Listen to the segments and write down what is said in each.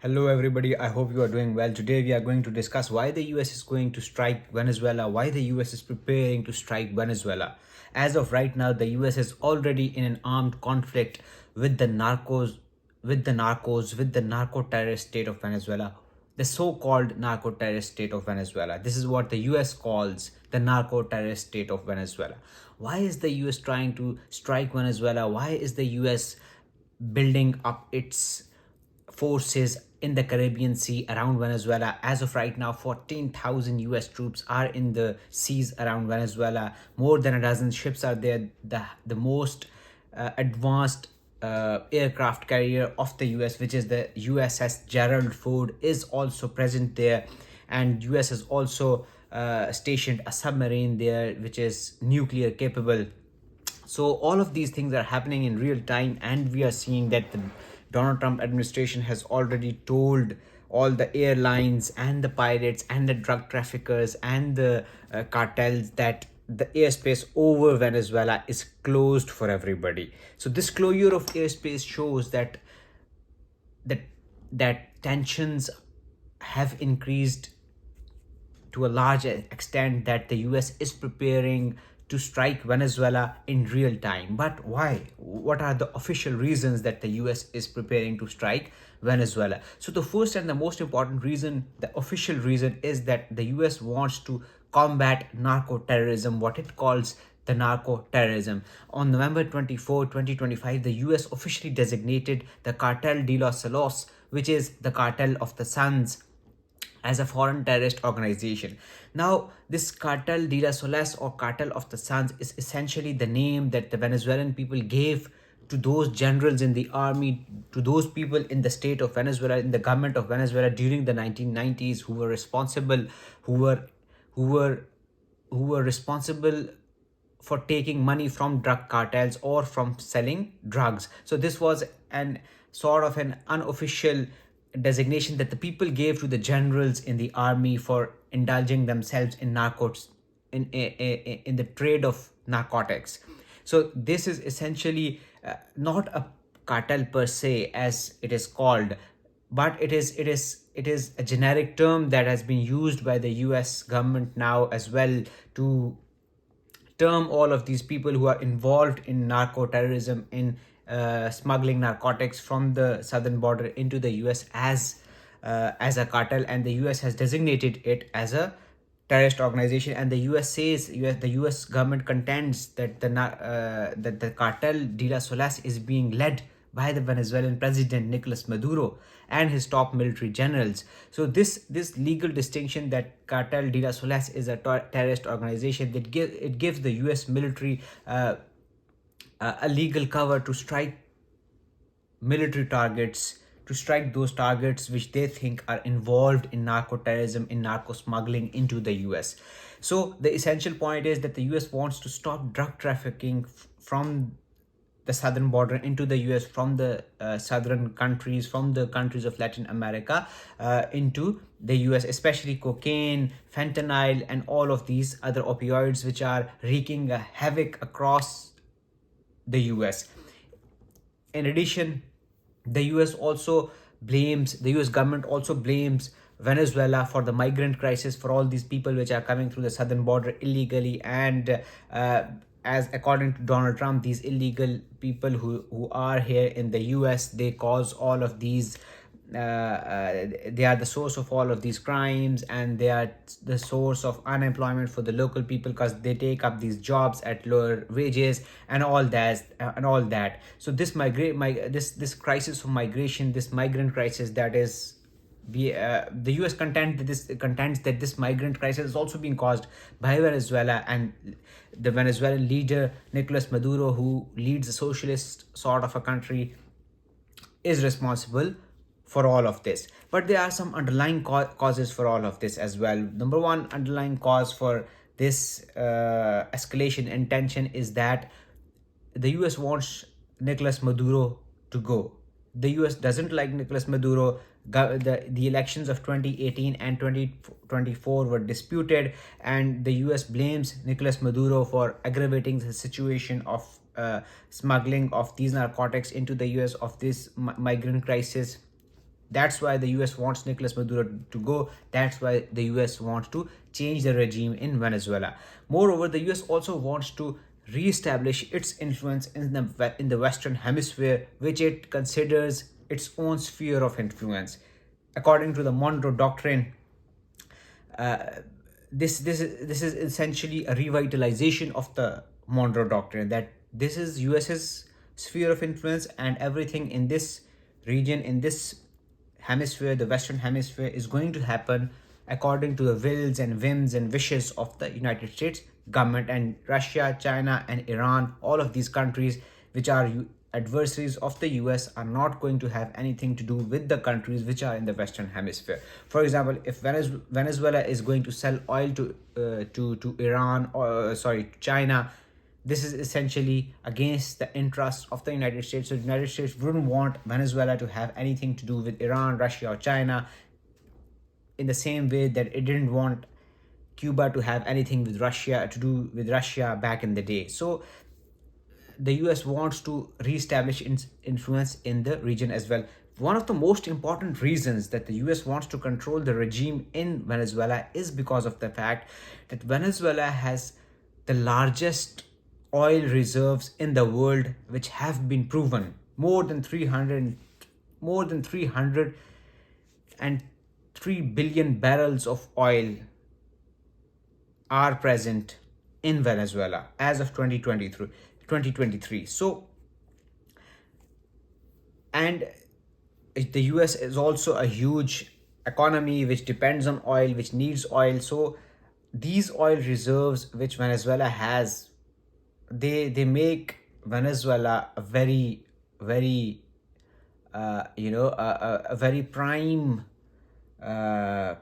Hello everybody, I hope you are doing well. Today we are going to discuss why the US is going to strike Venezuela, why the US is preparing to strike Venezuela. As of right now, the US is already in an armed conflict with the narco-terrorist state of Venezuela, the so-called narco-terrorist state of Venezuela. This is what the US calls the narco-terrorist state of Venezuela. Why is the US trying to strike Venezuela? Why is the US building up its forces in the Caribbean Sea around Venezuela? As of right now, 14,000 US troops are in the seas around Venezuela. More than a dozen ships are there. The most advanced aircraft carrier of the US, which is the USS Gerald R, is also present there. And US has also stationed a submarine there, which is nuclear capable. So all of these things are happening in real time, and we are seeing that the Donald Trump administration has already told all the airlines and the pirates and the drug traffickers and the cartels that the airspace over Venezuela is closed for everybody. So this closure of airspace shows that that tensions have increased to a large extent, that the US is preparing to strike Venezuela in real time. But why? What are the official reasons that the US is preparing to strike Venezuela? So the first and the most important reason, the official reason, is that the US wants to combat narco terrorism, what it calls the narco terrorism. On November 24, 2025, the US officially designated the Cartel de los Celos, which is the Cartel of the Suns, as a foreign terrorist organization. Now, this Cartel de las Soles, or Cartel of the Suns, is essentially the name that the Venezuelan people gave to those generals in the army, to those people in the state of Venezuela, in the government of Venezuela during the 1990s, who were responsible, who were responsible for taking money from drug cartels or from selling drugs. So this was an sort of an unofficial designation that the people gave to the generals in the army for indulging themselves in narcotics, in the trade of narcotics. So this is essentially not a cartel per se, as it is called, but it is a generic term that has been used by the US government now as well, to term all of these people who are involved in narco terrorism, in smuggling narcotics from the southern border into the US, as a cartel. And the US has designated it as a terrorist organization. And the US says, the US government contends that the Cartel de las Solas is being led by the Venezuelan president Nicolas Maduro and his top military generals. So this legal distinction, that Cartel de las Solas is a terrorist organization, that gives the US military a legal cover to strike military targets, to strike those targets which they think are involved in narco terrorism, in narco smuggling into the US. So the essential point is that the US wants to stop drug trafficking from the southern border into the US, from the southern countries, from the countries of Latin America, into the US, especially cocaine, fentanyl, and all of these other opioids which are wreaking a havoc across the US. In addition, the US government also blames Venezuela for the migrant crisis, for all these people which are coming through the southern border illegally. And as according to Donald Trump, these illegal people who are here in the US, they cause all of these they are the source of all of these crimes, and they are the source of unemployment for the local people, because they take up these jobs at lower wages and all that. So this this crisis of migration, this migrant crisis, that is the US contends that this migrant crisis is also being caused by Venezuela, and the Venezuelan leader Nicolas Maduro, who leads a socialist sort of a country, is responsible for all of this. But there are some underlying causes for all of this as well. Number one underlying cause for this escalation in tension is that the US wants Nicolas Maduro to go. The US doesn't like Nicolas Maduro. The elections of 2018 and 2024 were disputed, and the US blames Nicolas Maduro for aggravating the situation of smuggling of these narcotics into the US, of this migrant crisis That's why the US wants Nicolas Maduro to go. That's why the US wants to change the regime in Venezuela. Moreover, the US also wants to re-establish its influence in the Western Hemisphere, which it considers its own sphere of influence. According to the Monroe Doctrine, this is essentially a revitalization of the Monroe Doctrine, that this is US's sphere of influence, and everything in this region, in this hemisphere, the Western Hemisphere, is going to happen according to the wills and whims and wishes of the United States government. And Russia, China, and Iran, all of these countries which are adversaries of the US, are not going to have anything to do with the countries which are in the Western Hemisphere. For example, if Venezuela is going to sell oil to Iran, or sorry, to China, this is essentially against the interests of the United States. So the United States wouldn't want Venezuela to have anything to do with Iran, Russia, or China, in the same way that it didn't want Cuba to have anything with Russia to do with Russia back in the day. So the US wants to reestablish its influence in the region as well. One of the most important reasons that the US wants to control the regime in Venezuela is because of the fact that Venezuela has the largest oil reserves in the world, which have been proven. More than 303 billion barrels of oil are present in Venezuela as of 2023. So, and the US is also a huge economy which depends on oil, which needs oil. So these oil reserves which Venezuela has, they make Venezuela a very a very prime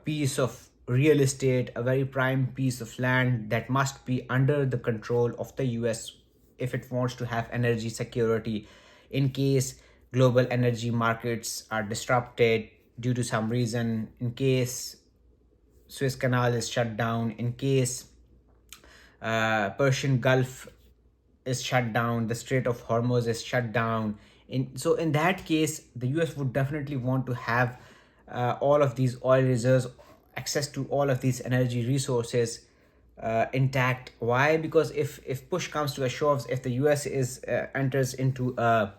piece of real estate, a very prime piece of land that must be under the control of the US if it wants to have energy security in case global energy markets are disrupted due to some reason, in case Suez Canal is shut down, in case Persian Gulf is shut down, the Strait of Hormuz is shut down. In that case, the US would definitely want to have all of these oil reserves, access to all of these energy resources intact. Why? Because if push comes to a shove, if the US enters into a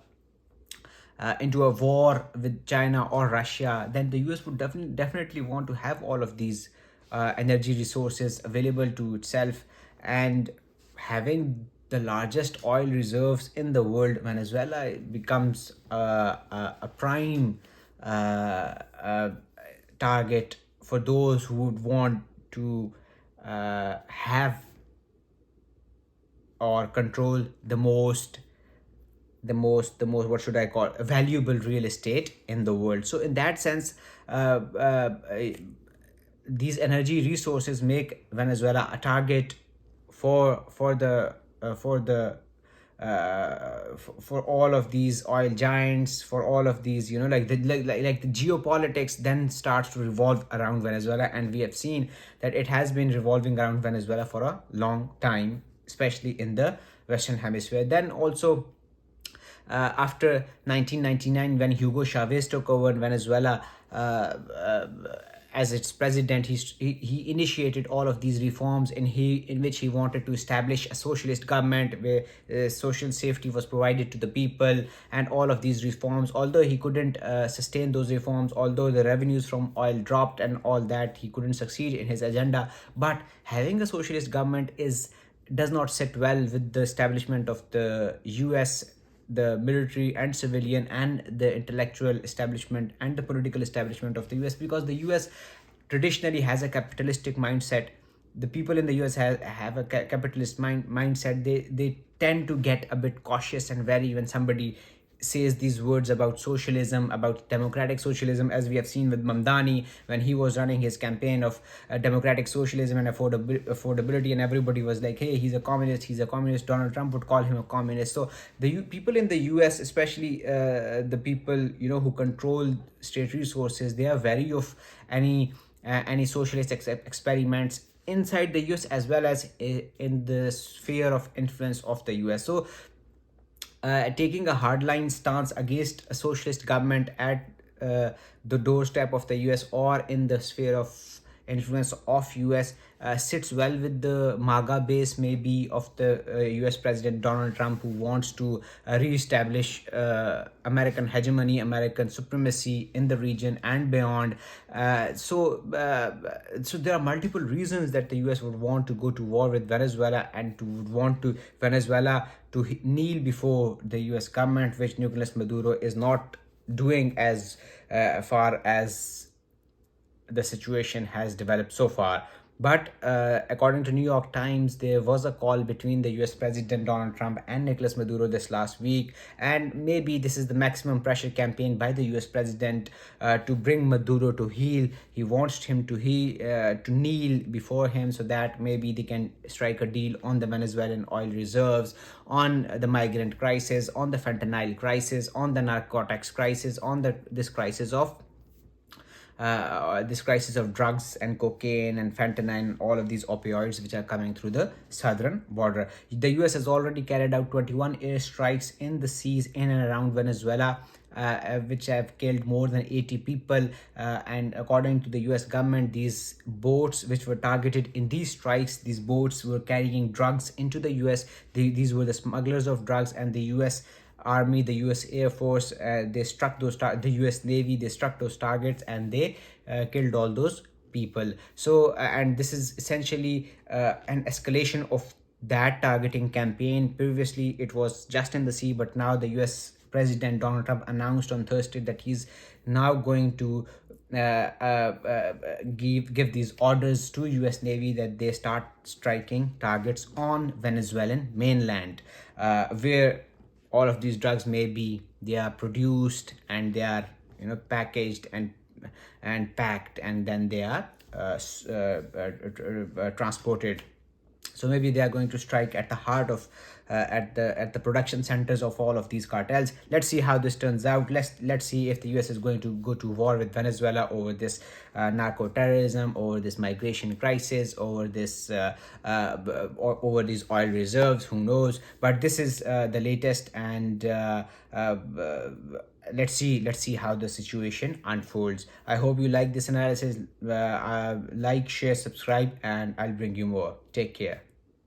war with China or Russia, then the US would definitely want to have all of these energy resources available to itself. And having the largest oil reserves in the world, Venezuela becomes a prime target for those who would want to have or control the most what should I call, valuable real estate in the world. So in that sense, these energy resources make Venezuela a target for all of these oil giants, for all of these, like the geopolitics then starts to revolve around Venezuela. And we have seen that it has been revolving around Venezuela for a long time, especially in the Western Hemisphere. Then also after 1999, when Hugo Chavez took over Venezuela as its president, he initiated all of these reforms in which he wanted to establish a socialist government where social safety was provided to the people. And all of these reforms, although he couldn't sustain those reforms, although the revenues from oil dropped and all that, he couldn't succeed in his agenda. But having a socialist government does not sit well with the establishment of the US, the military and civilian and the intellectual establishment and the political establishment of the US, because the US traditionally has a capitalistic mindset. The people in the US have a capitalist mindset. They tend to get a bit cautious and wary when somebody says these words about socialism, about democratic socialism, as we have seen with Mamdani when he was running his campaign of democratic socialism and affordability, and everybody was like, hey, he's a communist. Donald Trump would call him a communist. So the people in the US, especially the people who control state resources, they are wary of any socialist experiments inside the US as well as in the sphere of influence of the US. So taking a hardline stance against a socialist government at the doorstep of the US or in the sphere of influence of US, sits well with the MAGA base maybe of the US President Donald Trump, who wants to re-establish American hegemony, American supremacy in the region and beyond. So there are multiple reasons that the US would want to go to war with Venezuela, and to would want to Venezuela to kneel before the US government, which Nicolas Maduro is not doing as far as the situation has developed so far. But according to New York Times, there was a call between the US President Donald Trump and Nicolas Maduro this last week, and maybe this is the maximum pressure campaign by the US President to bring Maduro to heel. He wants him to kneel before him, so that maybe they can strike a deal on the Venezuelan oil reserves, on the migrant crisis, on the fentanyl crisis, on the narcotics crisis, on this crisis of drugs and cocaine and fentanyl and all of these opioids which are coming through the southern border. The US has already carried out 21 airstrikes in the seas in and around Venezuela, which have killed more than 80 people. And according to the US government, these boats which were targeted in these strikes, these boats were carrying drugs into the US. These were the smugglers of drugs, and the US Army, the US Air Force, they struck the US Navy, they struck those targets, and they killed all those people. So and this is essentially an escalation of that targeting campaign. Previously it was just in the sea, but now the US President Donald Trump announced on Thursday that he's now going to give these orders to US Navy that they start striking targets on Venezuelan mainland, where all of these drugs they are produced, and they are packaged and packed, and then they are transported. So maybe they are going to strike at the heart of at the production centers of all of these cartels. Let's see how this turns out. Let's see if the US is going to go to war with Venezuela over this narco terrorism, over this migration crisis, over this over these oil reserves. Who knows? But this is the latest, and let's see how the situation unfolds. I hope you like this analysis. Like, share, subscribe, and I'll bring you more. Take care.